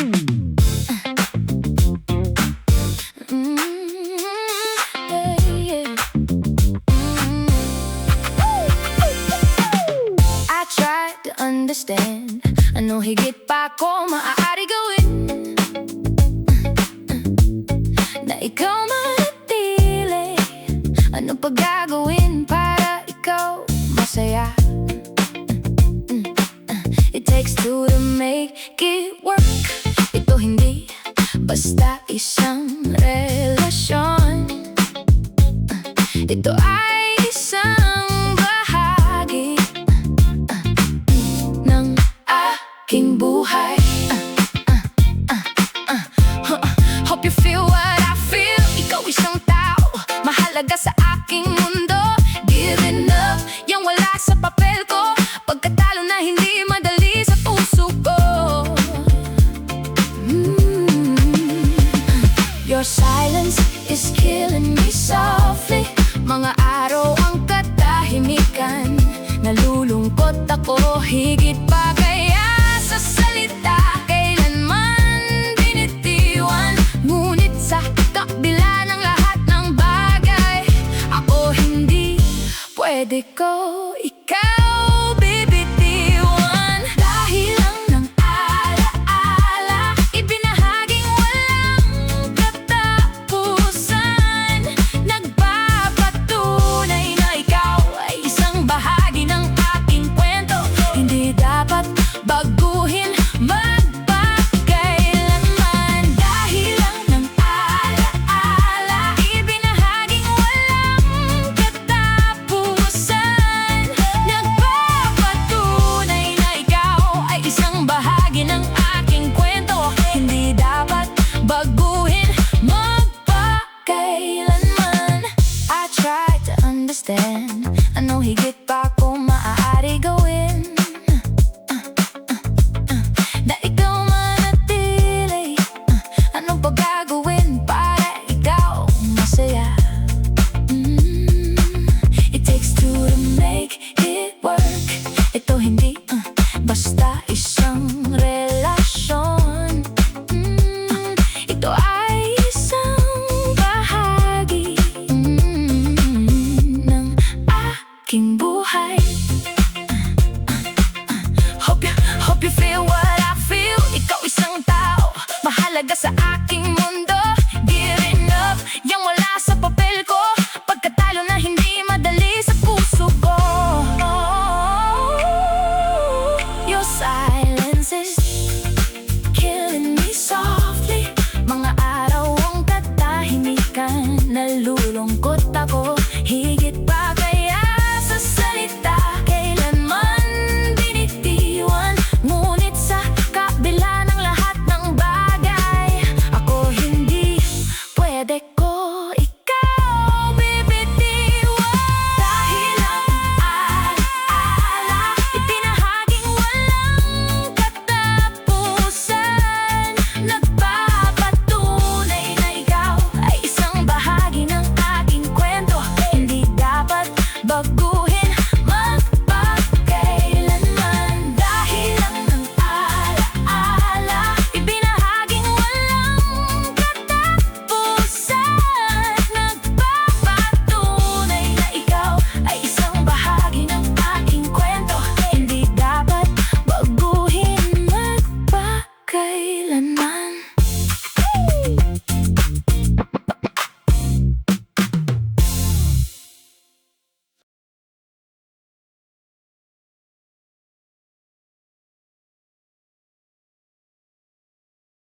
I tried to understand. Ano higit pa ko maaari gawin na ikaw manatili? Ano pa gagawin para ikaw masaya? It takes two to make it work. Ito hindi basta isang relasyon. Ito ay isang bahagi ng aking buhay. Hope you feel what I feel. Ikaw isang tao, mahalaga sa aking mundo. Giving up, yang wala sa papel ko. Pagkatalo na hindi madali sa puso ko. Your silence is killing me softly. Mga araw ang katahimikan, nalulungkot ako higit pa kaya sa salita. Kailanman binitiwan, ngunit sa kabila ng lahat ng bagay, ako hindi pwede ko ikaw bibitiwan. Dahil lang ng alaala, ibinahaging walang katapusan. Nagpapatunay na ikaw ay isang bahagi ng aking kwento. Hindi dapat baguhin magpakailanman. Dahil lang ng alaala, ibinahaging walang katapusan. Nagpapatunay na ikaw ay isang bahagi ng aking kwento. Hindi dapat baguhin magpakailanman. I try to understand. Ano higit pa ko maaari gawin na ikaw manatili? Ano pa gagawin para ikaw masaya? It takes two to make it work. Ito hindi basta isang relasyon. Ito ay isang bahagi ng aking buhay. Hope you feel what I feel. Ikaw isang tao, mahalaga sa aking mundo. Giving up, yang wala sa papel ko. Pagkatalo na hindi madali sa puso ko. Your silence is killing me softly. Mga araw ang katahimikan, nalulungkot ako higit pa kaya sa salita. Kailanman binitiwan, ngunit sa kabila ng lahat ng bagay, ako hindi pwede ko ikaw bibitiwan. Dahil ang alaala, ibinahaging walang katapusan. Nagpapatunay na ikaw ay isang bahagi ng aking kwento. Hindi dapat baguhin magpakailanman. Dahil lang ng alaala, ibinahaging walang katapusan. Nagpapatunay na ikaw ay isang bahagi ng aking kwento. Hindi dapat baguhin magpakailanman.